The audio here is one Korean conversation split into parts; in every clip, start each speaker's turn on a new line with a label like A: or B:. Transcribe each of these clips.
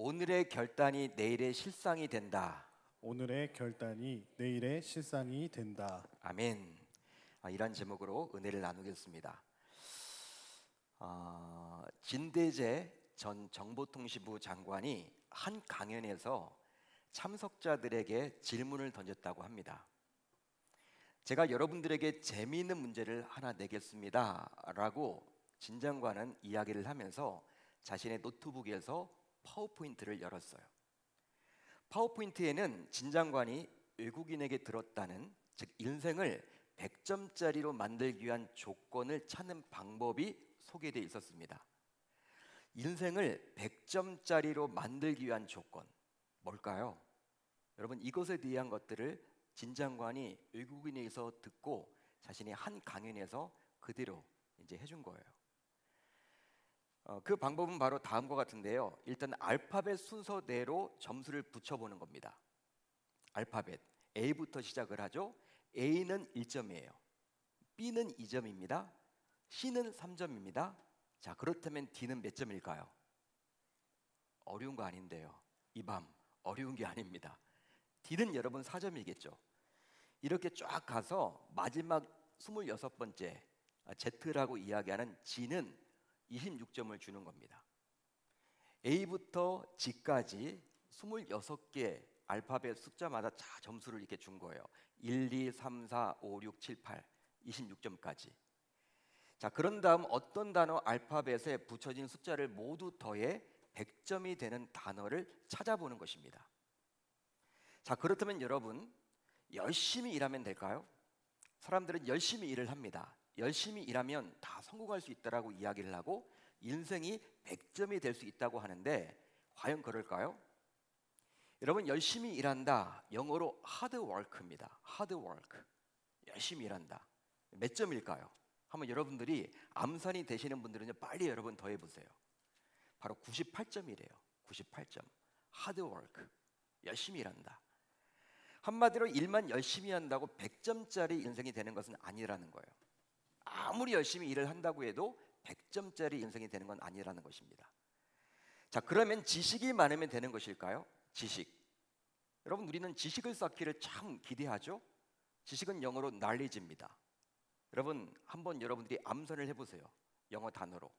A: 오늘의 결단이 내일의 실상이 된다.
B: 오늘의 결단이 내일의 실상이 된다.
A: 아멘. 이런 제목으로 은혜를 나누겠습니다. 진대재 전 정보통신부 장관이 한 강연에서 참석자들에게 질문을 던졌다고 합니다. 제가 여러분들에게 재미있는 문제를 하나 내겠습니다 라고 진 장관은 이야기를 하면서 자신의 노트북에서 파워포인트를 열었어요. 파워포인트에는 진 장관이 외국인에게 들었다는, 즉 인생을 100점짜리로 만들기 위한 조건을 찾는 방법이 소개되어 있었습니다. 인생을 100점짜리로 만들기 위한 조건, 뭘까요? 여러분, 이것에 대한 것들을 진 장관이 외국인에게서 듣고 자신이 한 강연에서 그대로 이제 해준 거예요. 그 방법은 바로 다음과 같은데요. 일단 알파벳 순서대로 점수를 붙여보는 겁니다. 알파벳 A부터 시작을 하죠. A는 1점이에요. B는 2점입니다. C는 3점입니다. 자, 그렇다면 D는 몇 점일까요? 어려운 거 아닌데요. 이 밤 어려운 게 아닙니다. D는 여러분 4점이겠죠. 이렇게 쫙 가서 마지막 26번째 Z라고 이야기하는 G는 26점을 주는 겁니다. A부터 G까지 26개 알파벳 숫자마다 자 점수를 이렇게 준 거예요. 1, 2, 3, 4, 5, 6, 7, 8, 26점까지. 자, 그런 다음 어떤 단어 알파벳에 붙여진 숫자를 모두 더해 100점이 되는 단어를 찾아보는 것입니다. 자, 그렇다면 여러분, 열심히 일하면 될까요? 사람들은 열심히 일을 합니다. 열심히 일하면 다 성공할 수 있다라고 이야기를 하고 인생이 100점이 될 수 있다고 하는데 과연 그럴까요? 여러분, 열심히 일한다, 영어로 hard work입니다. hard work. 열심히 일한다. 몇 점일까요? 한번 여러분들이 암산이 되시는 분들은 빨리 여러분 더해보세요. 바로 98점이래요. 98점. hard work. 열심히 일한다. 한마디로 일만 열심히 한다고 100점짜리 인생이 되는 것은 아니라는 거예요. 아무리 열심히 일을 한다고 해도 100점짜리 인생이 되는 건 아니라는 것입니다. 자, 그러면 지식이 많으면 되는 것일까요? 지식. 여러분, 우리는 지식을 쌓기를 참 기대하죠? 지식은 영어로 knowledge입니다. 여러분, 한번 여러분들이 암산을 해보세요. 영어 단어로.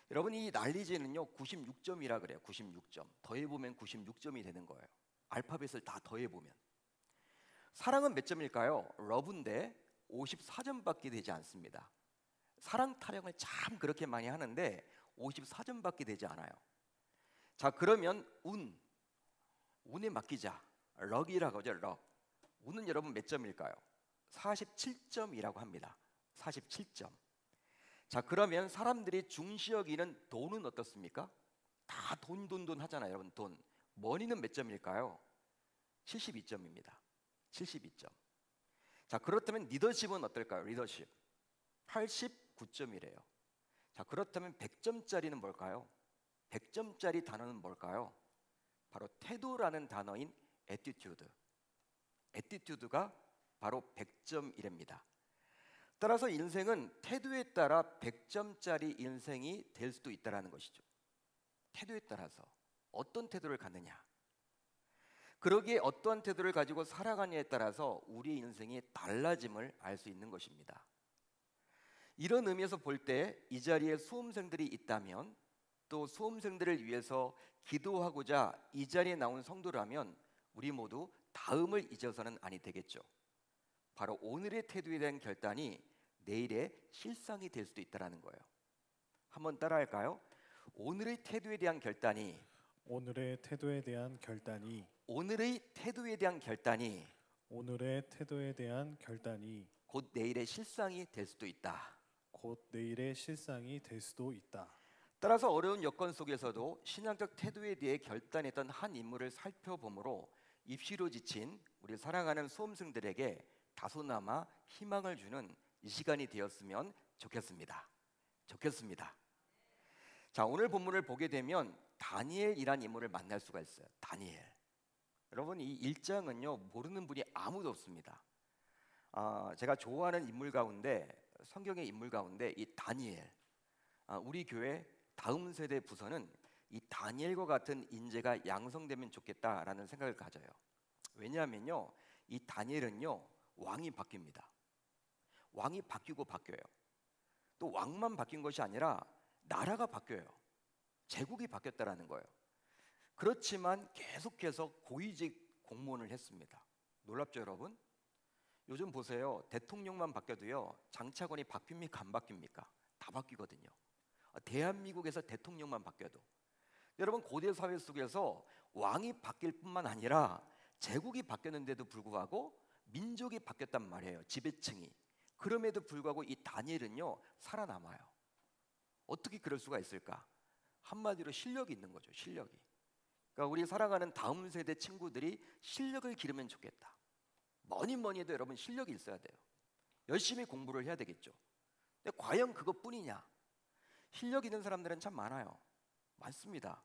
A: 여러분, 이 knowledge는요 96점이라 그래요. 96점. 더해보면 96점이 되는 거예요. 알파벳을 다 더해보면. 사랑은 몇 점일까요? 러브인데 54점밖에 되지 않습니다. 사랑 타령을 참 그렇게 많이 하는데 54점밖에 되지 않아요. 자, 그러면 운에 맡기자. 럭이라고 하죠. 럭. 운은 여러분 몇 점일까요? 47점이라고 합니다. 47점. 자, 그러면 사람들이 중시 여기는 돈은 어떻습니까? 다 돈 하잖아요. 여러분, 돈. 머니는 몇 점일까요? 72점입니다. 72점. 자, 그렇다면 리더십은 어떨까요? 리더십 89점이래요. 자, 그렇다면 100점짜리는 뭘까요? 100점짜리 단어는 뭘까요? 바로 태도라는 단어인 attitude. attitude가 바로 100점이랍니다. 따라서 인생은 태도에 따라 100점짜리 인생이 될 수도 있다는 것이죠. 태도에 따라서 어떤 태도를 갖느냐, 그러기에 어떠한 태도를 가지고 살아가냐에 따라서 우리의 인생이 달라짐을 알 수 있는 것입니다. 이런 의미에서 볼 때 이 자리에 수험생들이 있다면, 또 수험생들을 위해서 기도하고자 이 자리에 나온 성도라면 우리 모두 다음을 잊어서는 아니 되겠죠. 바로 오늘의 태도에 대한 결단이 내일의 실상이 될 수도 있다는 거예요. 한번 따라할까요? 오늘의 태도에 대한 결단이
B: 오늘의 태도에 대한 결단이
A: 오늘의 태도에 대한 결단이
B: 오늘의 태도에 대한 결단이
A: 곧 내일의 실상이 될 수도 있다.
B: 곧 내일의 실상이 될 수도 있다.
A: 따라서 어려운 여건 속에서도 신앙적 태도에 대해 결단했던 한 인물을 살펴보므로 입시로 지친 우리 사랑하는 수험생들에게 다소나마 희망을 주는 이 시간이 되었으면 좋겠습니다. 자, 오늘 본문을 보게 되면 다니엘이란 인물을 만날 수가 있어요. 다니엘. 여러분, 이 1장은요 모르는 분이 아무도 없습니다. 제가 좋아하는 인물 가운데, 성경의 인물 가운데 이 다니엘, 우리 교회 다음 세대 부서는 이 다니엘과 같은 인재가 양성되면 좋겠다라는 생각을 가져요. 왜냐하면요, 이 다니엘은요 왕이 바뀝니다. 왕이 바뀌고 바뀌어요. 또 왕만 바뀐 것이 아니라 나라가 바뀌어요. 제국이 바뀌었다라는 거예요. 그렇지만 계속해서 고위직 공무원을 했습니다. 놀랍죠, 여러분? 요즘 보세요. 대통령만 바뀌어도요 장차관이 바뀝니까 안 바뀝니까? 다 바뀌거든요. 대한민국에서 대통령만 바뀌어도, 여러분 고대 사회 속에서 왕이 바뀔 뿐만 아니라 제국이 바뀌었는데도 불구하고 민족이 바뀌었단 말이에요. 지배층이. 그럼에도 불구하고 이 다니엘은요 살아남아요. 어떻게 그럴 수가 있을까? 한마디로 실력이 있는 거죠. 실력이. 그러니까 우리 살아가는 다음 세대 친구들이 실력을 기르면 좋겠다. 뭐니 해도 여러분 실력이 있어야 돼요. 열심히 공부를 해야 되겠죠. 근데 과연 그것뿐이냐? 실력 있는 사람들은 참 많아요. 많습니다.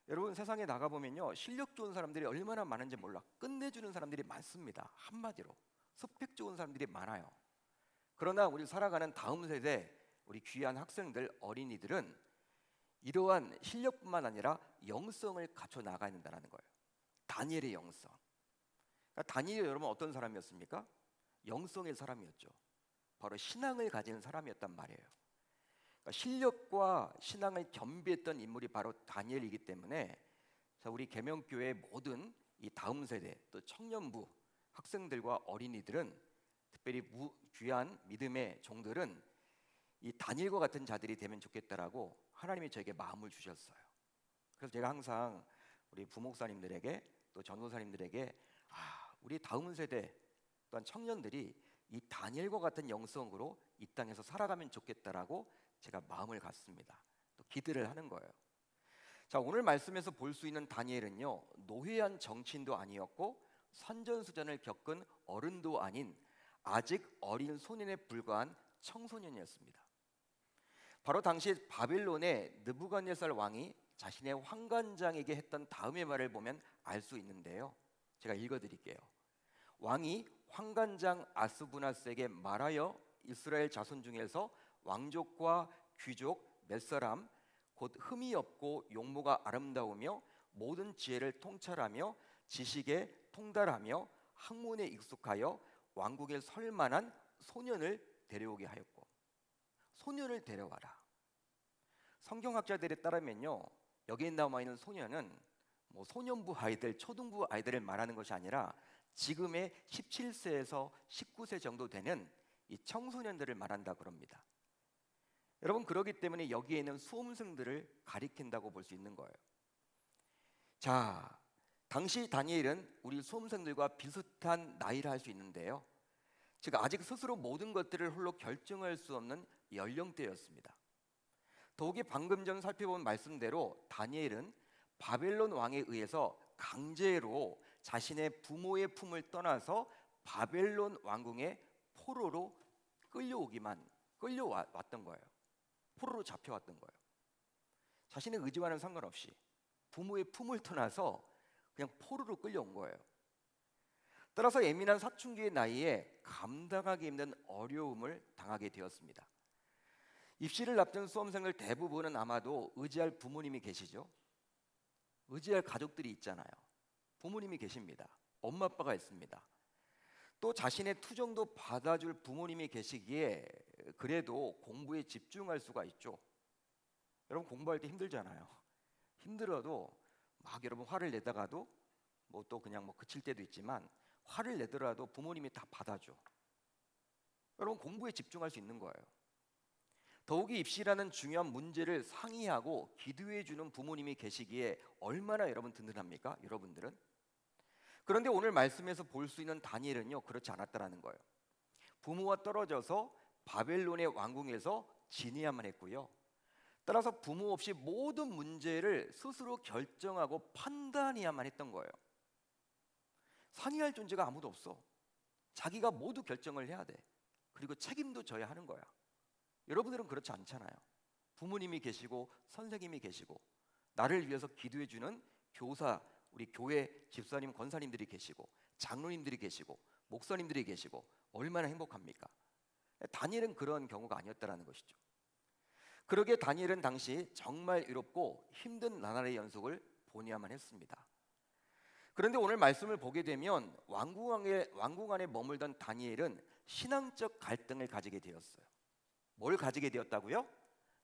A: 여러분 세상에 나가보면요 실력 좋은 사람들이 얼마나 많은지 몰라. 끝내주는 사람들이 많습니다. 한마디로 스펙 좋은 사람들이 많아요. 그러나 우리 살아가는 다음 세대, 우리 귀한 학생들, 어린이들은 이러한 실력뿐만 아니라 영성을 갖춰 나가야 된다는 거예요. 다니엘의 영성. 그러니까 다니엘이 여러분 어떤 사람이었습니까? 영성의 사람이었죠. 바로 신앙을 가진 사람이었단 말이에요. 그러니까 실력과 신앙을 겸비했던 인물이 바로 다니엘이기 때문에 우리 계명교회 모든 이 다음 세대 또 청년부 학생들과 어린이들은, 특별히 귀한 믿음의 종들은 이 다니엘과 같은 자들이 되면 좋겠다라고 하나님이 저에게 마음을 주셨어요. 그래서 제가 항상 우리 부목사님들에게 또 전도사님들에게 우리 다음 세대 또한 청년들이 이 다니엘과 같은 영성으로 이 땅에서 살아가면 좋겠다라고 제가 마음을 갖습니다. 또 기도를 하는 거예요. 자, 오늘 말씀에서 볼 수 있는 다니엘은요 노회한 정치인도 아니었고 선전수전을 겪은 어른도 아닌 아직 어린 소년에 불과한 청소년이었습니다. 바로 당시 바벨론의 느부갓네살 왕이 자신의 환관장에게 했던 다음의 말을 보면 알 수 있는데요. 제가 읽어드릴게요. 왕이 환관장 아스부나스에게 말하여 이스라엘 자손 중에서 왕족과 귀족 몇 사람 곧 흠이 없고 용모가 아름다우며 모든 지혜를 통찰하며 지식에 통달하며 학문에 익숙하여 왕국에 설 만한 소년을 데려오게 하였고. 소년을 데려와라. 성경학자들에 따르면요 여기에 나와 있는 소년은 소년부 아이들, 초등부 아이들을 말하는 것이 아니라 지금의 17세에서 19세 정도 되는 이 청소년들을 말한다 그럽니다. 여러분 그렇기 때문에 여기에 있는 수험생들을 가리킨다고 볼 수 있는 거예요. 자, 당시 다니엘은 우리 수험생들과 비슷한 나이를 할 수 있는데요. 즉 아직 스스로 모든 것들을 홀로 결정할 수 없는 연령대였습니다. 더욱이 방금 전 살펴본 말씀대로 다니엘은 바벨론 왕에 의해서 강제로 자신의 부모의 품을 떠나서 바벨론 왕궁의 포로로 끌려왔던 거예요. 포로로 잡혀왔던 거예요. 자신의 의지와는 상관없이 부모의 품을 떠나서 그냥 포로로 끌려온 거예요. 따라서 예민한 사춘기의 나이에 감당하기 힘든 어려움을 당하게 되었습니다. 입시를 앞둔 수험생들 대부분은 아마도 의지할 부모님이 계시죠. 의지할 가족들이 있잖아요. 부모님이 계십니다. 엄마 아빠가 있습니다. 또 자신의 투정도 받아줄 부모님이 계시기에 그래도 공부에 집중할 수가 있죠. 여러분 공부할 때 힘들잖아요. 힘들어도 막 여러분 화를 내다가도 또 그냥 그칠 때도 있지만 화를 내더라도 부모님이 다 받아줘. 여러분 공부에 집중할 수 있는 거예요. 더욱이 입시라는 중요한 문제를 상의하고 기도해 주는 부모님이 계시기에 얼마나 여러분 든든합니까? 여러분들은. 그런데 오늘 말씀에서 볼 수 있는 다니엘은요 그렇지 않았다라는 거예요. 부모와 떨어져서 바벨론의 왕궁에서 지내야만 했고요. 따라서 부모 없이 모든 문제를 스스로 결정하고 판단해야만 했던 거예요. 상의할 존재가 아무도 없어. 자기가 모두 결정을 해야 돼. 그리고 책임도 져야 하는 거야. 여러분들은 그렇지 않잖아요. 부모님이 계시고 선생님이 계시고 나를 위해서 기도해 주는 교사, 우리 교회 집사님, 권사님들이 계시고 장로님들이 계시고 목사님들이 계시고 얼마나 행복합니까? 다니엘은 그런 경우가 아니었다라는 것이죠. 그러기에 다니엘은 당시 정말 외롭고 힘든 나날의 연속을 보내야만 했습니다. 그런데 오늘 말씀을 보게 되면 왕궁 안에 머물던 다니엘은 신앙적 갈등을 가지게 되었어요. 뭘 가지게 되었다고요?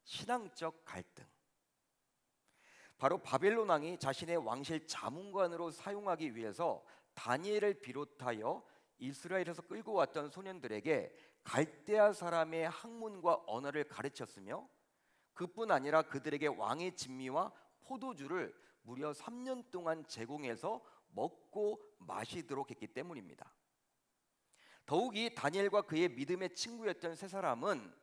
A: 신앙적 갈등. 바로 바벨론 왕이 자신의 왕실 자문관으로 사용하기 위해서 다니엘을 비롯하여 이스라엘에서 끌고 왔던 소년들에게 갈대아 사람의 학문과 언어를 가르쳤으며, 그뿐 아니라 그들에게 왕의 진미와 포도주를 무려 3년 동안 제공해서 먹고 마시도록 했기 때문입니다. 더욱이 다니엘과 그의 믿음의 친구였던 세 사람은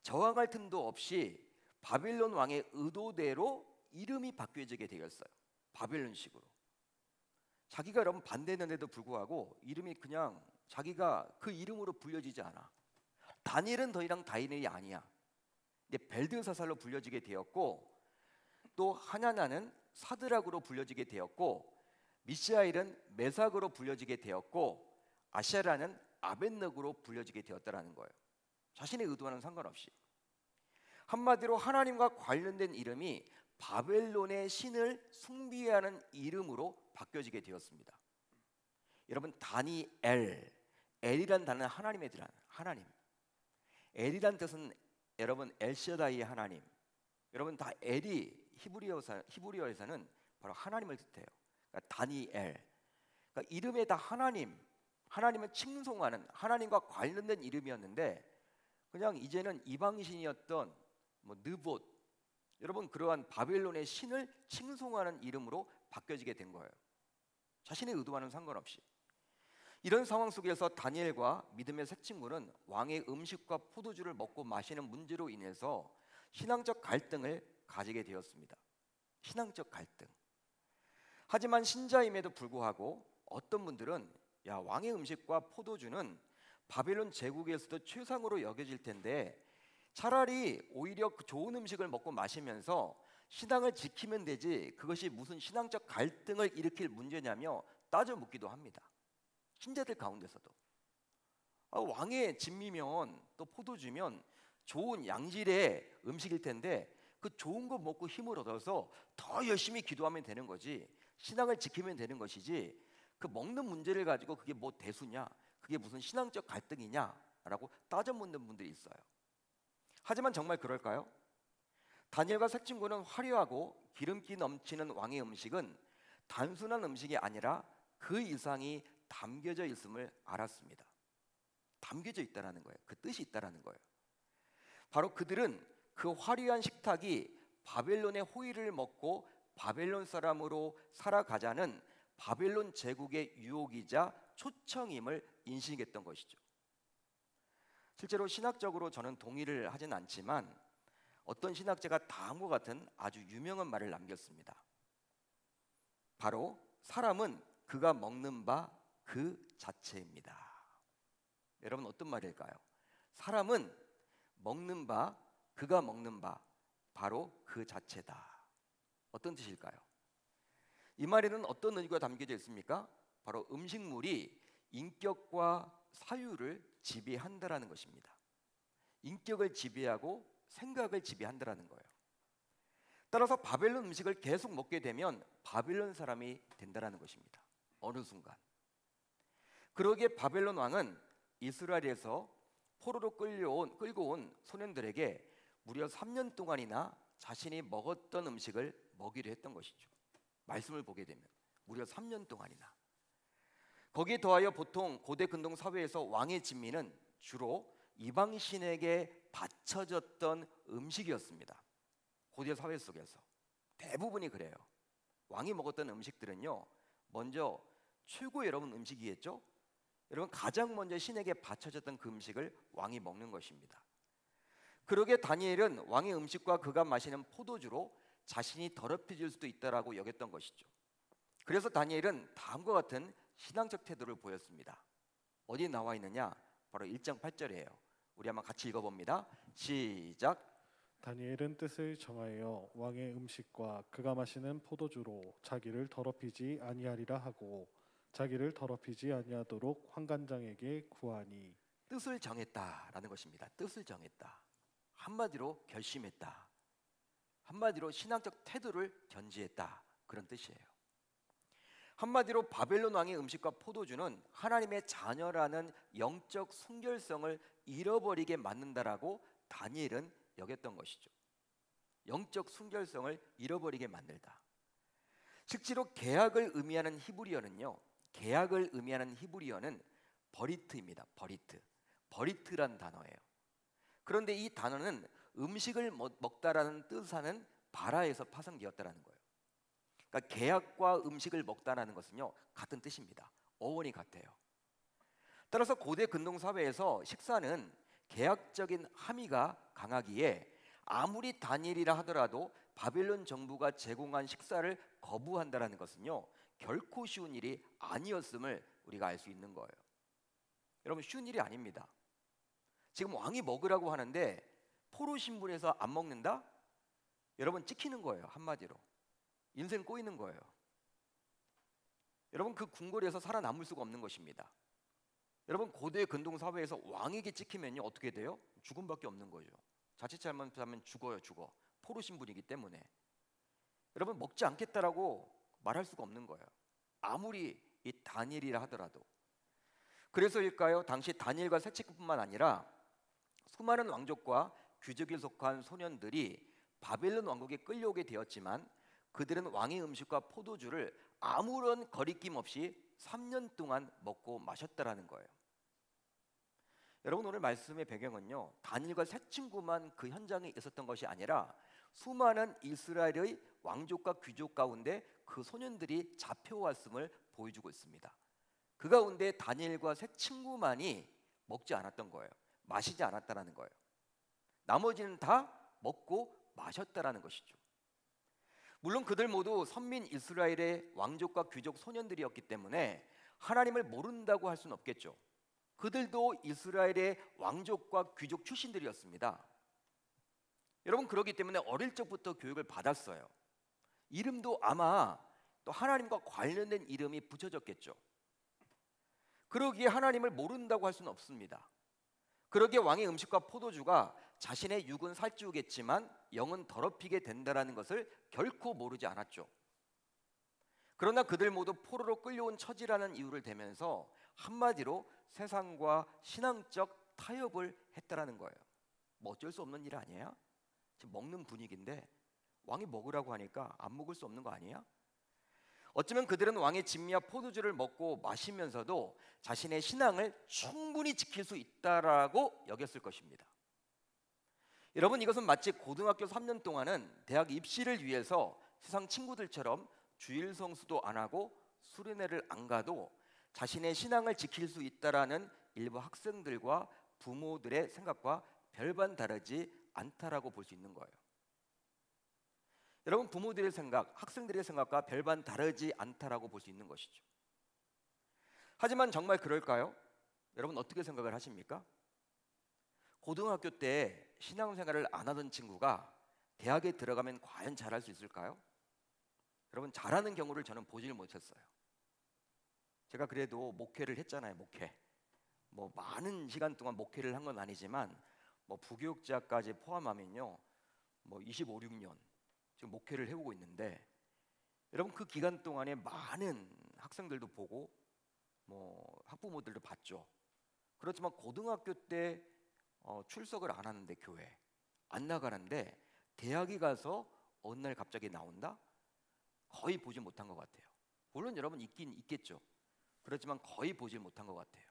A: 저항할 틈도 없이 바빌론 왕의 의도대로 이름이 바뀌어지게 되었어요. 바빌론식으로. 자기가 여러분 반대했는데도 불구하고 이름이 그냥 자기가 그 이름으로 불려지지 않아. 다니엘은 더 이상 다니엘이 아니야. 이제 벨드사살로 불려지게 되었고, 또 하나나는 사드락으로 불려지게 되었고, 미샤엘은 메삭으로 불려지게 되었고, 아샤라는 아벳느고로 불려지게 되었다라는 거예요. 자신의 의도와는 상관없이. 한마디로 하나님과 관련된 이름이 바벨론의 신을 숭배하는 이름으로 바뀌어지게 되었습니다. 여러분, 다니엘, 엘이란 단어는 하나님의 뜻이란 하나님. 엘이란 뜻은 여러분 엘샤다이의 하나님. 여러분 다 엘이 히브리어에서는 바로 하나님을 뜻해요. 그러니까 다니엘. 그러니까 이름에 다 하나님은 칭송하는 하나님과 관련된 이름이었는데, 그냥 이제는 이방신이었던 느봇, 여러분 그러한 바벨론의 신을 칭송하는 이름으로 바뀌어지게 된 거예요. 자신의 의도와는 상관없이. 이런 상황 속에서 다니엘과 믿음의 새 친구는 왕의 음식과 포도주를 먹고 마시는 문제로 인해서 신앙적 갈등을 가지게 되었습니다. 신앙적 갈등. 하지만 신자임에도 불구하고 어떤 분들은 왕의 음식과 포도주는 바벨론 제국에서도 최상으로 여겨질 텐데 차라리 오히려 그 좋은 음식을 먹고 마시면서 신앙을 지키면 되지 그것이 무슨 신앙적 갈등을 일으킬 문제냐며 따져 묻기도 합니다. 신자들 가운데서도 왕의 진미면 또 포도주면 좋은 양질의 음식일 텐데 그 좋은 거 먹고 힘을 얻어서 더 열심히 기도하면 되는 거지, 신앙을 지키면 되는 것이지, 그 먹는 문제를 가지고 그게 뭐 대수냐, 그게 무슨 신앙적 갈등이냐라고 따져 묻는 분들이 있어요. 하지만 정말 그럴까요? 다니엘과 새 친구는 화려하고 기름기 넘치는 왕의 음식은 단순한 음식이 아니라 그 이상이 담겨져 있음을 알았습니다. 담겨져 있다라는 거예요. 그 뜻이 있다라는 거예요. 바로 그들은 그 화려한 식탁이 바벨론의 호의를 먹고 바벨론 사람으로 살아가자는 바벨론 제국의 유혹이자 초청임을 인식했던 것이죠. 실제로 신학적으로 저는 동의를 하진 않지만 어떤 신학자가 다음과 같은 아주 유명한 말을 남겼습니다. 바로 사람은 그가 먹는 바 그 자체입니다. 여러분 어떤 말일까요? 사람은 먹는 바, 그가 먹는 바 바로 그 자체다. 어떤 뜻일까요? 이 말에는 어떤 의미가 담겨져 있습니까? 바로 음식물이 인격과 사유를 지배한다라는 것입니다. 인격을 지배하고 생각을 지배한다라는 거예요. 따라서 바벨론 음식을 계속 먹게 되면 바벨론 사람이 된다라는 것입니다. 어느 순간. 그러기에 바벨론 왕은 이스라엘에서 포로로 끌고 온 소년들에게 무려 3년 동안이나 자신이 먹었던 음식을 먹이려 했던 것이죠. 말씀을 보게 되면 무려 3년 동안이나. 거기에 더하여 보통 고대 근동 사회에서 왕의 진미는 주로 이방신에게 바쳐졌던 음식이었습니다. 고대 사회 속에서 대부분이 그래요. 왕이 먹었던 음식들은요, 먼저 최고 여러분 음식이겠죠? 여러분 가장 먼저 신에게 바쳐졌던 그 음식을 왕이 먹는 것입니다. 그러게 다니엘은 왕의 음식과 그가 마시는 포도주로 자신이 더럽혀질 수도 있다라고 여겼던 것이죠. 그래서 다니엘은 다음과 같은 신앙적 태도를 보였습니다. 어디에 나와 있느냐? 바로 1장 8절이에요. 우리 한번 같이 읽어봅니다. 시작.
B: 다니엘은 뜻을 정하여 왕의 음식과 그가 마시는 포도주로 자기를 더럽히지 아니하리라 하고 자기를 더럽히지 아니하도록 환관장에게 구하니.
A: 뜻을 정했다라는 것입니다. 뜻을 정했다. 한마디로 결심했다. 한마디로 신앙적 태도를 견지했다. 그런 뜻이에요. 한마디로 바벨론 왕의 음식과 포도주는 하나님의 자녀라는 영적 순결성을 잃어버리게 만든다라고 다니엘은 여겼던 것이죠. 영적 순결성을 잃어버리게 만들다. 실제로 계약을 의미하는 히브리어는요, 계약을 의미하는 히브리어는 버리트입니다. 버리트란 단어예요. 그런데 이 단어는 음식을 먹다라는 뜻하는 바라에서 파생되었다라는 거예요. 그러니까 계약과 음식을 먹다라는 것은요, 같은 뜻입니다. 어원이 같아요. 따라서 고대 근동 사회에서 식사는 계약적인 함의가 강하기에 아무리 다니엘이라 하더라도 바벨론 정부가 제공한 식사를 거부한다라는 것은요, 결코 쉬운 일이 아니었음을 우리가 알 수 있는 거예요. 여러분, 쉬운 일이 아닙니다. 지금 왕이 먹으라고 하는데 포로 신분에서 안 먹는다? 여러분, 찍히는 거예요. 한마디로 인생 꼬이는 거예요. 여러분, 그 궁궐에서 살아남을 수가 없는 것입니다. 여러분, 고대 근동 사회에서 왕에게 찍히면요, 어떻게 돼요? 죽음밖에 없는 거죠. 자칫 잘못하면 죽어요. 포로 신분이기 때문에. 여러분, 먹지 않겠다라고 말할 수가 없는 거예요. 아무리 이 다니엘이라 하더라도. 그래서일까요? 당시 다니엘과 새 친구뿐만 아니라 수많은 왕족과 귀족에 속한 소년들이 바벨론 왕국에 끌려오게 되었지만 그들은 왕의 음식과 포도주를 아무런 거리낌 없이 3년 동안 먹고 마셨다라는 거예요. 여러분, 오늘 말씀의 배경은요, 다니엘과 새 친구만 그 현장에 있었던 것이 아니라 수많은 이스라엘의 왕족과 귀족 가운데 그 소년들이 잡혀왔음을 보여주고 있습니다. 그 가운데 다니엘과 새 친구만이 먹지 않았던 거예요. 마시지 않았다라는 거예요. 나머지는 다 먹고 마셨다라는 것이죠. 물론 그들 모두 선민 이스라엘의 왕족과 귀족 소년들이었기 때문에 하나님을 모른다고 할 수는 없겠죠. 그들도 이스라엘의 왕족과 귀족 출신들이었습니다. 여러분, 그렇기 때문에 어릴 적부터 교육을 받았어요. 이름도 아마 또 하나님과 관련된 이름이 붙여졌겠죠. 그러기에 하나님을 모른다고 할 수는 없습니다. 그러기에 왕의 음식과 포도주가 자신의 육은 살찌우겠지만 영은 더럽히게 된다는 것을 결코 모르지 않았죠. 그러나 그들 모두 포로로 끌려온 처지라는 이유를 대면서 한마디로 세상과 신앙적 타협을 했다라는 거예요. 뭐 어쩔 수 없는 일 아니에요? 지금 먹는 분위기인데 왕이 먹으라고 하니까 안 먹을 수 없는 거 아니야? 어쩌면 그들은 왕의 진미와 포도주를 먹고 마시면서도 자신의 신앙을 충분히 지킬 수 있다라고 여겼을 것입니다. 여러분, 이것은 마치 고등학교 3년 동안은 대학 입시를 위해서 세상 친구들처럼 주일 성수도 안 하고 수련회를 안 가도 자신의 신앙을 지킬 수 있다라는 일부 학생들과 부모들의 생각과 별반 다르지 않다라고 볼 수 있는 거예요. 여러분, 부모들의 생각, 학생들의 생각과 별반 다르지 않다라고 볼 수 있는 것이죠. 하지만 정말 그럴까요? 여러분, 어떻게 생각을 하십니까? 고등학교 때 신앙생활을 안 하던 친구가 대학에 들어가면 과연 잘할 수 있을까요? 여러분, 잘하는 경우를 저는 보질 못했어요. 제가 그래도 목회를 했잖아요. 목회. 뭐 많은 시간 동안 목회를 한 건 아니지만 뭐 부교육자까지 포함하면요, 뭐 25, 6년 지금 목회를 해오고 있는데, 여러분, 그 기간 동안에 많은 학생들도 보고 뭐 학부모들도 봤죠. 그렇지만 고등학교 때 출석을 안 하는데, 교회 안 나가는데 대학에 가서 어느 날 갑자기 나온다? 거의 보지 못한 것 같아요. 물론 여러분 있긴 있겠죠. 그렇지만 거의 보지 못한 것 같아요.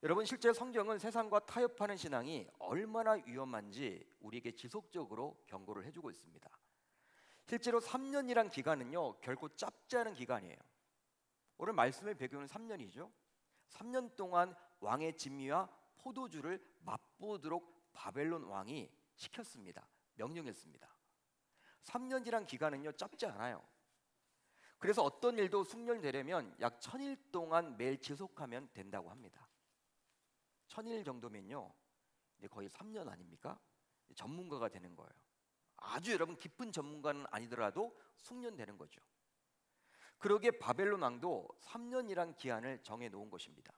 A: 여러분, 실제 성경은 세상과 타협하는 신앙이 얼마나 위험한지 우리에게 지속적으로 경고를 해주고 있습니다. 실제로 3년이란 기간은요, 결코 짧지 않은 기간이에요. 오늘 말씀의 배경은 3년이죠. 3년 동안 왕의 진미와 포도주를 맛보도록 바벨론 왕이 시켰습니다. 명령했습니다. 3년이란 기간은요, 짧지 않아요. 그래서 어떤 일도 숙련되려면 약 1000일 동안 매일 지속하면 된다고 합니다. 1000일 정도면요, 이제 거의 3년 아닙니까? 전문가가 되는 거예요. 아주 여러분 깊은 전문가는 아니더라도 숙련되는 거죠. 그러기에 바벨론 왕도 3년이란 기한을 정해 놓은 것입니다.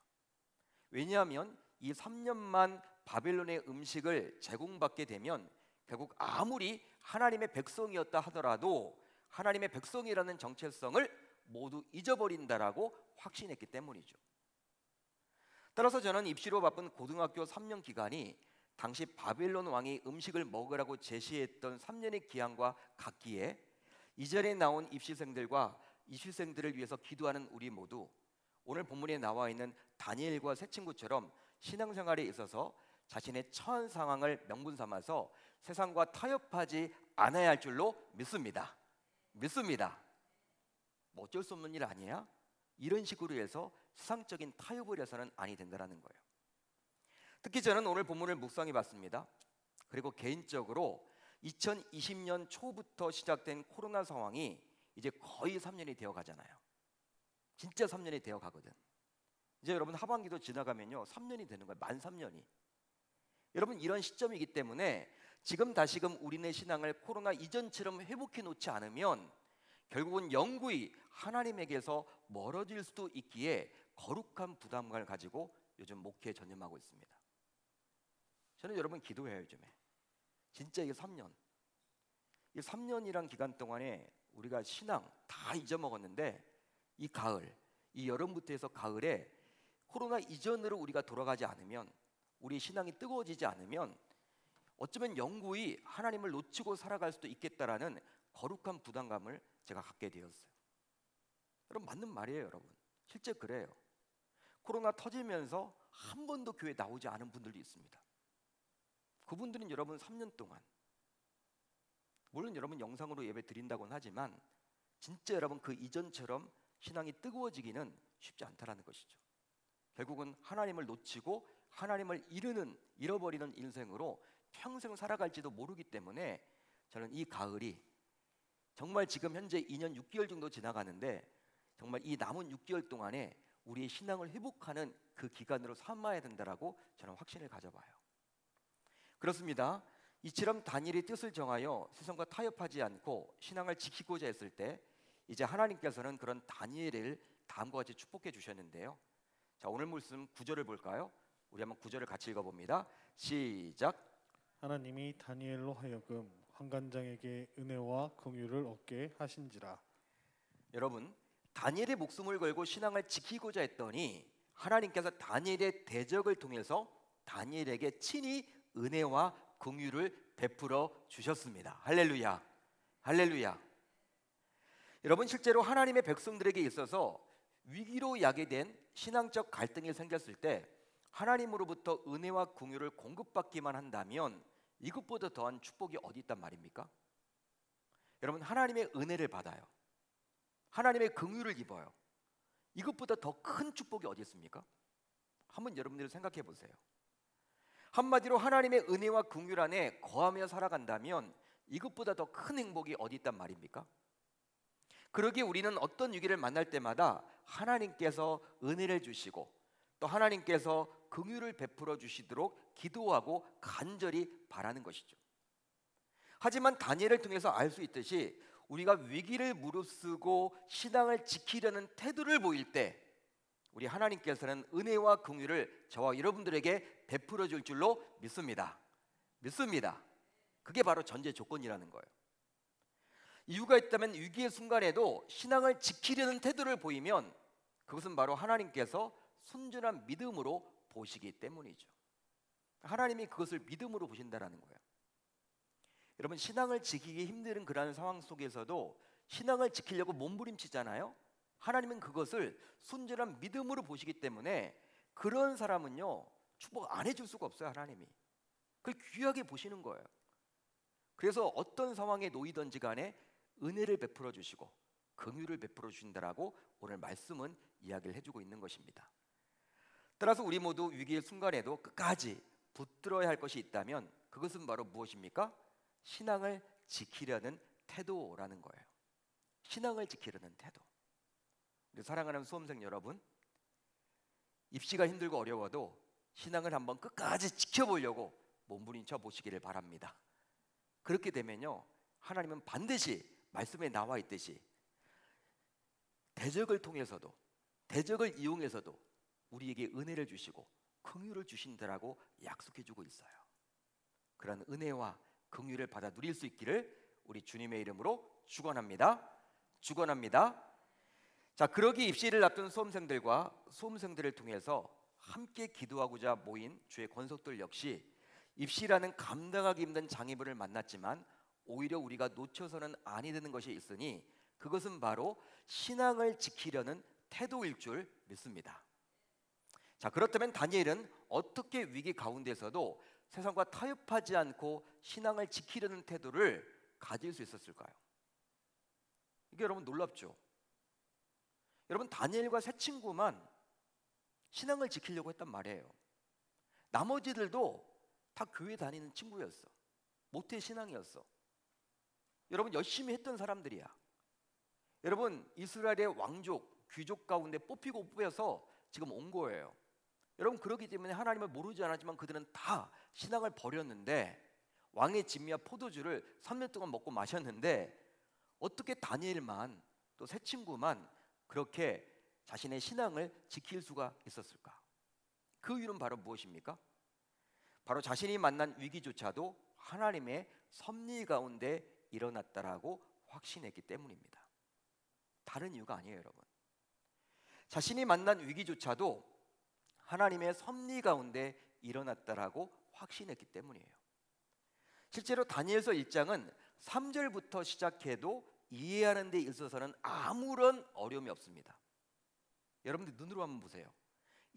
A: 왜냐하면 이 3년만 바벨론의 음식을 제공받게 되면 결국 아무리 하나님의 백성이었다 하더라도 하나님의 백성이라는 정체성을 모두 잊어버린다라고 확신했기 때문이죠. 따라서 저는 입시로 바쁜 고등학교 3년 기간이 당시 바벨론 왕이 음식을 먹으라고 제시했던 3년의 기한과 같기에 이전에 나온 입시생들과 입시생들을 위해서 기도하는 우리 모두 오늘 본문에 나와 있는 다니엘과 세 친구처럼 신앙생활에 있어서 자신의 처한 상황을 명분 삼아서 세상과 타협하지 않아야 할 줄로 믿습니다. 뭐 어쩔 수 없는 일 아니야? 이런 식으로 해서 세상적인 타협을 해서는 아니 된다는 거예요. 특히 저는 오늘 본문을 묵상해 봤습니다. 그리고 개인적으로 2020년 초부터 시작된 코로나 상황이 이제 거의 3년이 되어 가잖아요. 진짜 3년이 되어 가거든. 이제 여러분 하반기도 지나가면요 3년이 되는 거예요. 만 3년이. 여러분 이런 시점이기 때문에 지금 다시금 우리네 신앙을 코로나 이전처럼 회복해 놓지 않으면 결국은 영구히 하나님에게서 멀어질 수도 있기에 거룩한 부담감을 가지고 요즘 목회에 전념하고 있습니다. 저는 여러분 기도해요 요즘에. 진짜 이게 3년. 이 3년이란 기간 동안에 우리가 신앙 다 잊어먹었는데 이 가을, 이 여름부터 해서 가을에 코로나 이전으로 우리가 돌아가지 않으면 우리 신앙이 뜨거워지지 않으면 어쩌면 영구히 하나님을 놓치고 살아갈 수도 있겠다라는 거룩한 부담감을 제가 갖게 되었어요. 여러분 맞는 말이에요 여러분. 실제 그래요. 코로나 터지면서 한 번도 교회 나오지 않은 분들도 있습니다. 그분들은 여러분 3년 동안 물론 여러분 영상으로 예배 드린다고는 하지만 진짜 여러분 그 이전처럼 신앙이 뜨거워지기는 쉽지 않다라는 것이죠. 결국은 하나님을 놓치고 하나님을 잃어버리는 인생으로 평생 살아갈지도 모르기 때문에 저는 이 가을이 정말 지금 현재 2년 6개월 정도 지나가는데 정말 이 남은 6개월 동안에 우리의 신앙을 회복하는 그 기간으로 삼아야 된다라고 저는 확신을 가져봐요. 그렇습니다. 이처럼 다니엘의 뜻을 정하여 세상과 타협하지 않고 신앙을 지키고자 했을 때 이제 하나님께서는 그런 다니엘을 다음과 같이 축복해 주셨는데요. 자, 오늘 말씀 9절을 볼까요? 우리 한번 9절을 같이 읽어봅니다. 시작.
B: 하나님이 다니엘로 하여금 환관장에게 은혜와 긍휼을 얻게 하신지라.
A: 여러분 다니엘의 목숨을 걸고 신앙을 지키고자 했더니 하나님께서 다니엘의 대적을 통해서 다니엘에게 친히 은혜와 긍휼을 베풀어 주셨습니다. 할렐루야. 할렐루야. 여러분 실제로 하나님의 백성들에게 있어서 위기로 야기된 신앙적 갈등이 생겼을 때 하나님으로부터 은혜와 긍휼을 공급받기만 한다면 이것보다 더한 축복이 어디 있단 말입니까? 여러분 하나님의 은혜를 받아요. 하나님의 긍휼을 입어요. 이것보다 더 큰 축복이 어디 있습니까? 한번 여러분들이 생각해 보세요. 한마디로 하나님의 은혜와 긍휼 안에 거하며 살아간다면 이것보다 더 큰 행복이 어디 있단 말입니까? 그러기에 우리는 어떤 위기를 만날 때마다 하나님께서 은혜를 주시고 또 하나님께서 긍휼을 베풀어 주시도록 기도하고 간절히 바라는 것이죠. 하지만 다니엘을 통해서 알 수 있듯이 우리가 위기를 무릅쓰고 신앙을 지키려는 태도를 보일 때 우리 하나님께서는 은혜와 긍휼을 저와 여러분들에게 베풀어 줄 줄로 믿습니다. 그게 바로 전제 조건이라는 거예요. 이유가 있다면 위기의 순간에도 신앙을 지키려는 태도를 보이면 그것은 바로 하나님께서 순전한 믿음으로 보시기 때문이죠. 하나님이 그것을 믿음으로 보신다라는 거예요. 여러분 신앙을 지키기 힘든 그런 상황 속에서도 신앙을 지키려고 몸부림치잖아요. 하나님은 그것을 순전한 믿음으로 보시기 때문에 그런 사람은요 축복 안 해줄 수가 없어요. 하나님이 그걸 귀하게 보시는 거예요. 그래서 어떤 상황에 놓이든지 간에 은혜를 베풀어 주시고 긍휼을 베풀어 주신다라고 오늘 말씀은 이야기를 해주고 있는 것입니다. 따라서 우리 모두 위기의 순간에도 끝까지 붙들어야 할 것이 있다면 그것은 바로 무엇입니까? 신앙을 지키려는 태도라는 거예요. 신앙을 지키려는 태도. 우리 사랑하는 수험생 여러분, 입시가 힘들고 어려워도 신앙을 한번 끝까지 지켜보려고 몸부림쳐 보시기를 바랍니다. 그렇게 되면요 하나님은 반드시 말씀에 나와 있듯이 대적을 통해서도 대적을 이용해서도 우리에게 은혜를 주시고 긍휼을 주신다라고 약속해주고 있어요. 그런 은혜와 긍휼을 받아 누릴 수 있기를 우리 주님의 이름으로 축원합니다. 축원합니다. 자, 그러기 입시를 앞둔 수험생들과 수험생들을 통해서 함께 기도하고자 모인 주의 권속들 역시 입시라는 감당하기 힘든 장애물을 만났지만 오히려 우리가 놓쳐서는 아니 되는 것이 있으니 그것은 바로 신앙을 지키려는 태도일 줄 믿습니다. 자, 그렇다면 다니엘은 어떻게 위기 가운데서도 세상과 타협하지 않고 신앙을 지키려는 태도를 가질 수 있었을까요? 이게 여러분 놀랍죠? 여러분, 다니엘과 세 친구만 신앙을 지키려고 했단 말이에요. 나머지들도 다 교회 다니는 친구였어. 모태 신앙이었어. 여러분, 열심히 했던 사람들이야. 여러분, 이스라엘의 왕족, 귀족 가운데 뽑히고 뽑혀서 지금 온 거예요. 여러분, 그렇기 때문에 하나님을 모르지 않았지만 그들은 다 신앙을 버렸는데 왕의 진미와 포도주를 3년 동안 먹고 마셨는데 어떻게 다니엘만 또 세 친구만 그렇게 자신의 신앙을 지킬 수가 있었을까? 그 이유는 바로 무엇입니까? 바로 자신이 만난 위기조차도 하나님의 섭리 가운데 일어났다라고 확신했기 때문입니다. 다른 이유가 아니에요, 여러분. 자신이 만난 위기조차도 하나님의 섭리 가운데 일어났다라고 확신했기 때문이에요. 실제로 다니엘서 1장은 3절부터 시작해도 이해하는 데 있어서는 아무런 어려움이 없습니다. 여러분들 눈으로 한번 보세요.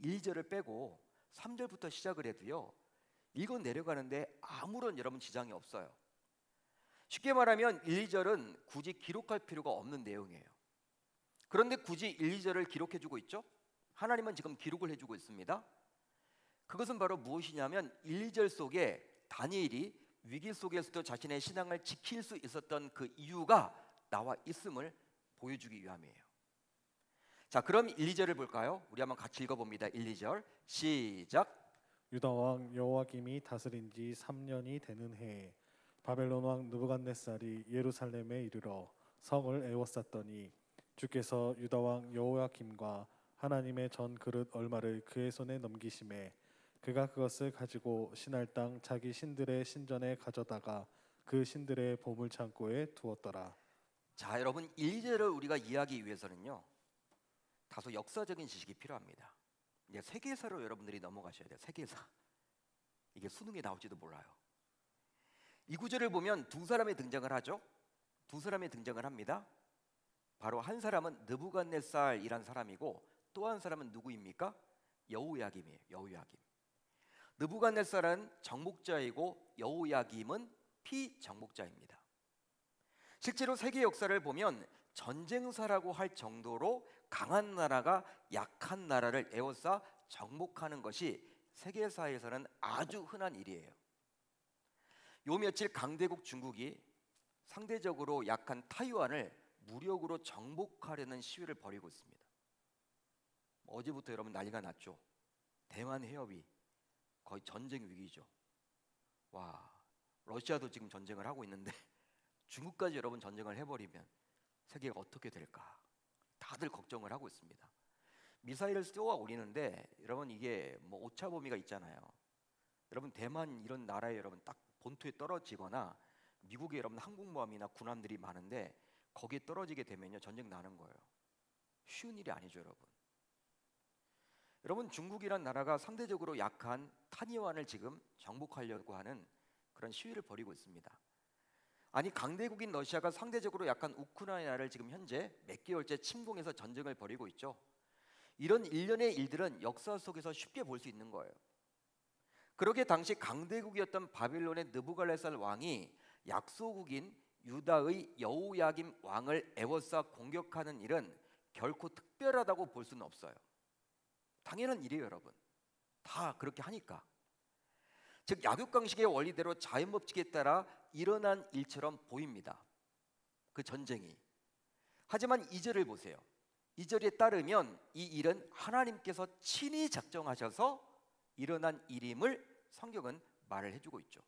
A: 1절을 빼고 3절부터 시작을 해도요, 읽어 내려가는데 아무런 여러분 지장이 없어요. 쉽게 말하면 1, 2절은 굳이 기록할 필요가 없는 내용이에요. 그런데 굳이 1, 2절을 기록해주고 있죠? 하나님은 지금 기록을 해주고 있습니다. 그것은 바로 무엇이냐면 1, 2절 속에 다니엘이 위기 속에서도 자신의 신앙을 지킬 수 있었던 그 이유가 나와 있음을 보여주기 위함이에요. 자, 그럼 1, 2절을 볼까요? 우리 한번 같이 읽어봅니다. 1, 2절 시작.
B: 유다 왕 여호와김이 다스린 지 3년이 되는 해에 바벨론 왕 느부갓네살이 예루살렘에 이르러 성을 에워쌌더니 주께서 유다 왕 여호야김과 하나님의 전 그릇 얼마를 그의 손에 넘기심에 그가 그것을 가지고 신할 땅 자기 신들의 신전에 가져다가 그 신들의 보물 창고에 두었더라.
A: 자, 여러분, 1, 2절을 우리가 이해하기 위해서는요, 다소 역사적인 지식이 필요합니다. 이제 세계사로 여러분들이 넘어가셔야 돼요. 세계사. 이게 수능에 나올지도 몰라요. 이 구절을 보면 두 사람이 등장을 하죠. 두 사람이 등장을 합니다. 바로 한 사람은 느부갓네살이란 사람이고 또 한 사람은 누구입니까? 여호야김이에요. 여호야김. 느부갓네살은 정복자이고 여호야김은 피정복자입니다. 실제로 세계 역사를 보면 전쟁사라고 할 정도로 강한 나라가 약한 나라를 에워싸 정복하는 것이 세계사에서는 아주 흔한 일이에요. 요 며칠 강대국 중국이 상대적으로 약한 타이완을 무력으로 정복하려는 시위를 벌이고 있습니다. 어제부터 여러분 난리가 났죠. 대만 해협이 거의 전쟁 위기죠. 와, 러시아도 지금 전쟁을 하고 있는데 중국까지 여러분 전쟁을 해버리면 세계가 어떻게 될까? 다들 걱정을 하고 있습니다. 미사일을 쏘아 올리는데 여러분 이게 뭐 오차 범위가 있잖아요. 여러분 대만 이런 나라에 여러분 딱 본토에 떨어지거나 미국에 여러분 항공모함이나 군함들이 많은데 거기에 떨어지게 되면요 전쟁 나는 거예요. 쉬운 일이 아니죠, 여러분. 여러분, 중국이란 나라가 상대적으로 약한 타이완을 지금 정복하려고 하는 그런 시위를 벌이고 있습니다. 아니, 강대국인 러시아가 상대적으로 약한 우크라이나를 지금 현재 몇 개월째 침공해서 전쟁을 벌이고 있죠. 이런 일련의 일들은 역사 속에서 쉽게 볼 수 있는 거예요. 그러게 당시 강대국이었던 바빌론의 느부갓네살 왕이 약소국인 유다의 여호야김 왕을 에워싸 공격하는 일은 결코 특별하다고 볼 수는 없어요. 당연한 일이에요, 여러분. 다 그렇게 하니까. 즉 약육강식의 원리대로 자연법칙에 따라 일어난 일처럼 보입니다. 그 전쟁이. 하지만 2절을 보세요. 2절에 따르면 이 일은 하나님께서 친히 작정하셔서 일어난 일임을 성경은 말을 해주고 있죠.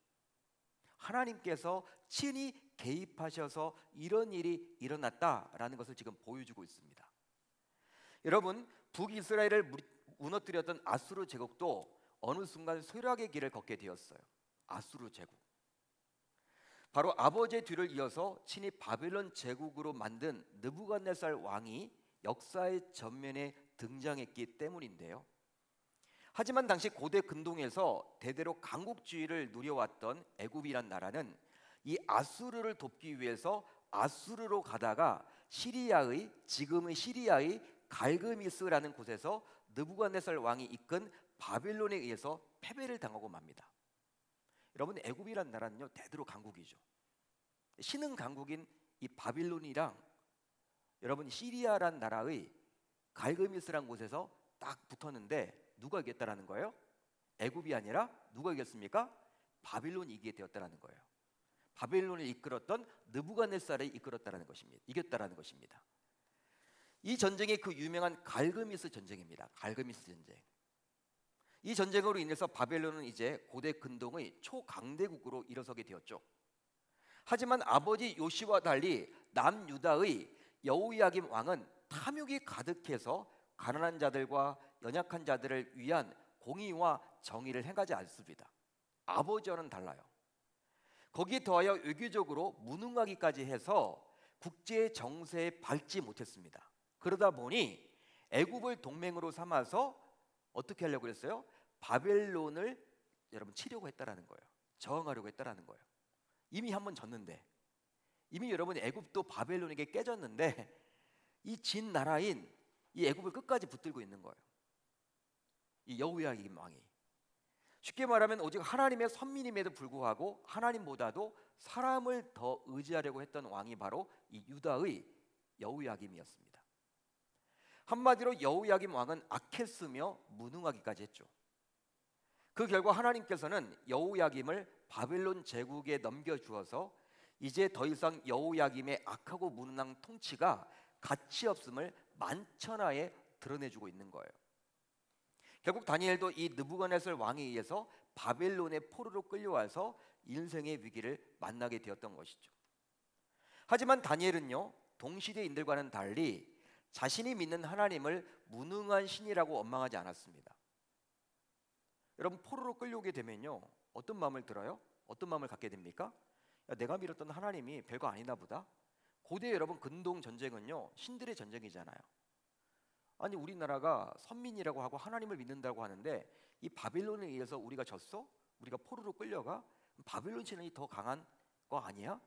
A: 하나님께서 친히 개입하셔서 이런 일이 일어났다라는 것을 지금 보여주고 있습니다. 여러분, 북이스라엘을 무너뜨렸던 아수르 제국도 어느 순간 쇠락의 길을 걷게 되었어요. 아수르 제국. 바로 아버지의 뒤를 이어서 친히 바벨론 제국으로 만든 느부갓네살 왕이 역사의 전면에 등장했기 때문인데요. 하지만 당시 고대 근동에서 대대로 강국주의를 누려왔던 애굽이란 나라는 이 아수르를 돕기 위해서 아수르로 가다가 지금의 시리아의 갈그미스라는 곳에서 느부갓네살 왕이 이끈 바벨론에 의해서 패배를 당하고 맙니다. 여러분, 애굽이란 나라는요 대대로 강국이죠. 신흥 강국인 이 바빌론이랑 여러분 시리아란 나라의 갈그미스란 곳에서 딱 붙었는데 누가 이겼다라는 거예요? 애굽이 아니라 누가 이겼습니까? 바빌론이 이기게 되었다라는 거예요. 바빌론을 이끌었던 느부갓네살이 이끌었다라는 것입니다. 이겼다라는 것입니다. 이 전쟁이 그 유명한 갈그미스 전쟁입니다. 갈그미스 전쟁. 이 전쟁으로 인해서 바벨론은 이제 고대 근동의 초강대국으로 일어서게 되었죠. 하지만 아버지 요시와 달리 남유다의 여호야김 왕은 탐욕이 가득해서 가난한 자들과 연약한 자들을 위한 공의와 정의를 행하지 않습니다. 아버지와는 달라요. 거기에 더하여 외교적으로 무능하기까지 해서 국제 정세에 밟지 못했습니다. 그러다 보니 애굽을 동맹으로 삼아서 어떻게 하려고 했어요? 바벨론을 여러분 치려고 했다라는 거예요. 저항하려고 했다라는 거예요. 이미 한번 졌는데, 이미 여러분 애굽도 바벨론에게 깨졌는데 이 진 나라인 이 애굽을 끝까지 붙들고 있는 거예요. 이 여호야김 왕이. 쉽게 말하면 오직 하나님의 선민임에도 불구하고 하나님보다도 사람을 더 의지하려고 했던 왕이 바로 이 유다의 여호야김이었습니다. 한마디로 여호야김 왕은 악했으며 무능하기까지 했죠. 그 결과 하나님께서는 여호야김을 바벨론 제국에 넘겨주어서 이제 더 이상 여호야김의 악하고 무능한 통치가 가치 없음을 만천하에 드러내주고 있는 거예요. 결국 다니엘도 이 느부갓네살 왕에 의해서 바벨론의 포로로 끌려와서 인생의 위기를 만나게 되었던 것이죠. 하지만 다니엘은요 동시대인들과는 달리 자신이 믿는 하나님을 무능한 신이라고 원망하지 않았습니다. 여러분, 포로로 끌려오게 되면요 어떤 마음을 들어요? 어떤 마음을 갖게 됩니까? 야, 내가 믿었던 하나님이 별거 아니다 보다. 고대 여러분 근동 전쟁은요 신들의 전쟁이잖아요. 아니, 우리나라가 선민이라고 하고 하나님을 믿는다고 하는데 이 바빌론에 의해서 우리가 졌어? 우리가 포로로 끌려가? 바빌론 신이 더 강한 거 아니야?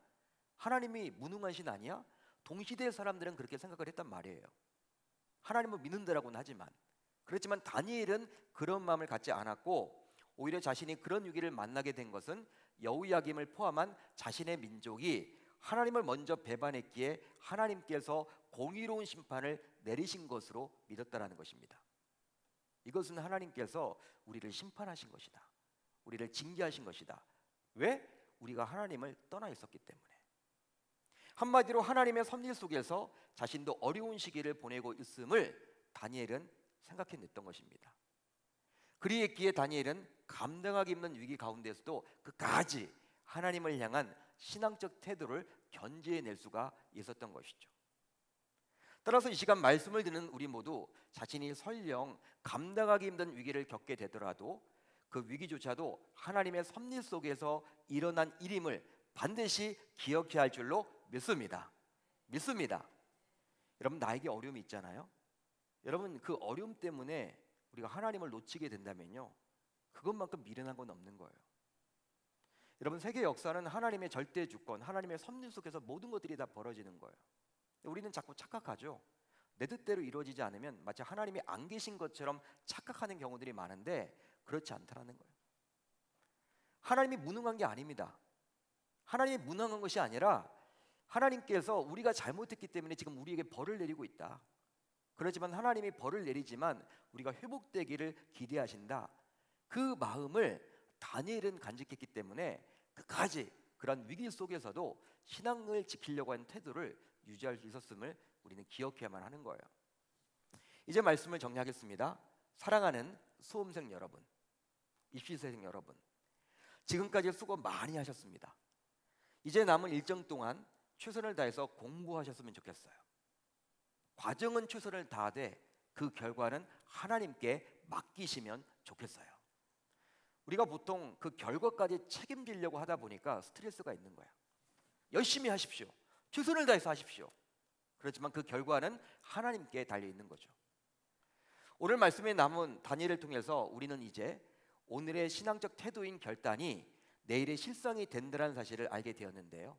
A: 하나님이 무능한 신 아니야? 동시대 사람들은 그렇게 생각을 했단 말이에요. 하나님을 믿는다라고는 하지만. 그렇지만 다니엘은 그런 마음을 갖지 않았고 오히려 자신이 그런 위기를 만나게 된 것은 여호야김을 포함한 자신의 민족이 하나님을 먼저 배반했기에 하나님께서 공의로운 심판을 내리신 것으로 믿었다라는 것입니다. 이것은 하나님께서 우리를 심판하신 것이다. 우리를 징계하신 것이다. 왜? 우리가 하나님을 떠나 있었기 때문에. 한마디로 하나님의 섭리 속에서 자신도 어려운 시기를 보내고 있음을 다니엘은 생각해냈던 것입니다. 그리했기에 다니엘은 감당하기 힘든 위기 가운데서도 끝까지 하나님을 향한 신앙적 태도를 견지해낼 수가 있었던 것이죠. 따라서 이 시간 말씀을 듣는 우리 모두 자신이 설령 감당하기 힘든 위기를 겪게 되더라도 그 위기조차도 하나님의 섭리 속에서 일어난 일임을 반드시 기억해야 할 줄로 믿습니다. 여러분, 나에게 어려움이 있잖아요. 여러분, 그 어려움 때문에 우리가 하나님을 놓치게 된다면요 그것만큼 미련한 건 없는 거예요. 여러분, 세계 역사는 하나님의 절대 주권, 하나님의 섭리 속에서 모든 것들이 다 벌어지는 거예요. 우리는 자꾸 착각하죠. 내 뜻대로 이루어지지 않으면 마치 하나님이 안 계신 것처럼 착각하는 경우들이 많은데 그렇지 않다라는 거예요. 하나님이 무능한 게 아닙니다. 하나님이 무능한 것이 아니라 하나님께서 우리가 잘못했기 때문에 지금 우리에게 벌을 내리고 있다. 그렇지만 하나님이 벌을 내리지만 우리가 회복되기를 기대하신다. 그 마음을 다니엘은 간직했기 때문에 끝까지 그런 위기 속에서도 신앙을 지키려고 하는 태도를 유지할 수 있었음을 우리는 기억해야만 하는 거예요. 이제 말씀을 정리하겠습니다. 사랑하는 수험생 여러분, 입시생 여러분, 지금까지 수고 많이 하셨습니다. 이제 남은 일정 동안 최선을 다해서 공부하셨으면 좋겠어요. 과정은 최선을 다하되 그 결과는 하나님께 맡기시면 좋겠어요. 우리가 보통 그 결과까지 책임지려고 하다 보니까 스트레스가 있는 거야. 열심히 하십시오. 최선을 다해서 하십시오. 그렇지만 그 결과는 하나님께 달려 있는 거죠. 오늘 말씀에 남은 다니엘을 통해서 우리는 이제 오늘의 신앙적 태도인 결단이 내일의 실상이 된다는 사실을 알게 되었는데요.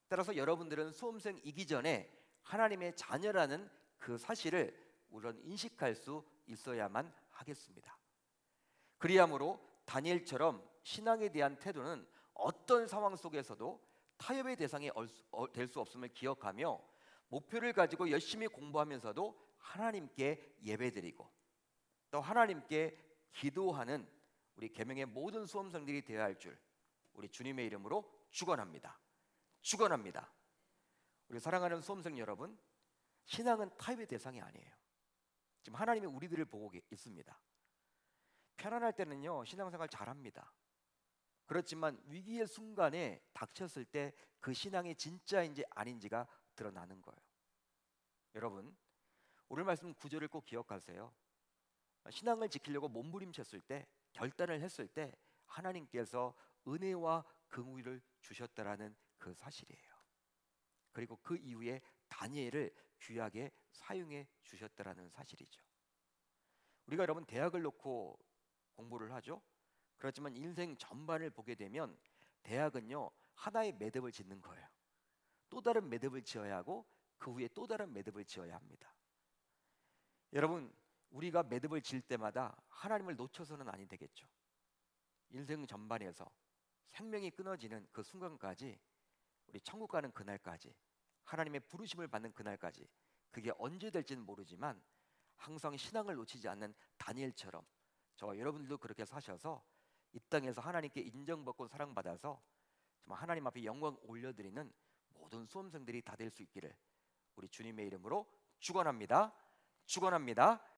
A: 따라서 여러분들은 수험생이기 전에 하나님의 자녀라는 그 사실을 우선 인식할 수 있어야만 하겠습니다. 그리하므로 다니엘처럼 신앙에 대한 태도는 어떤 상황 속에서도 타협의 대상이 될 수 없음을 기억하며 목표를 가지고 열심히 공부하면서도 하나님께 예배드리고 또 하나님께 기도하는 우리 계명의 모든 수험생들이 되어야 할 줄 우리 주님의 이름으로 축원합니다. 축원합니다. 우리 사랑하는 수험생 여러분, 신앙은 타협의 대상이 아니에요. 지금 하나님이 우리들을 보고 있습니다. 편안할 때는요 신앙생활 잘합니다. 그렇지만 위기의 순간에 닥쳤을 때 그 신앙이 진짜인지 아닌지가 드러나는 거예요. 여러분, 오늘 말씀 구절을 꼭 기억하세요. 신앙을 지키려고 몸부림쳤을 때, 결단을 했을 때 하나님께서 은혜와 긍휼을 주셨다라는 그 사실이에요. 그리고 그 이후에 다니엘을 귀하게 사용해 주셨다라는 사실이죠. 우리가 여러분 대학을 놓고 공부를 하죠. 그렇지만 인생 전반을 보게 되면 대학은요 하나의 매듭을 짓는 거예요. 또 다른 매듭을 지어야 하고 그 후에 또 다른 매듭을 지어야 합니다. 여러분, 우리가 매듭을 지을 때마다 하나님을 놓쳐서는 아니 되겠죠. 인생 전반에서 생명이 끊어지는 그 순간까지, 우리 천국 가는 그날까지, 하나님의 부르심을 받는 그날까지, 그게 언제 될지는 모르지만 항상 신앙을 놓치지 않는 다니엘처럼 저와 여러분들도 그렇게 사셔서 이 땅에서 하나님께 인정받고 사랑받아서 정말 하나님 앞에 영광 올려드리는 모든 수험생들이 다 될 수 있기를 우리 주님의 이름으로 축원합니다. 축원합니다.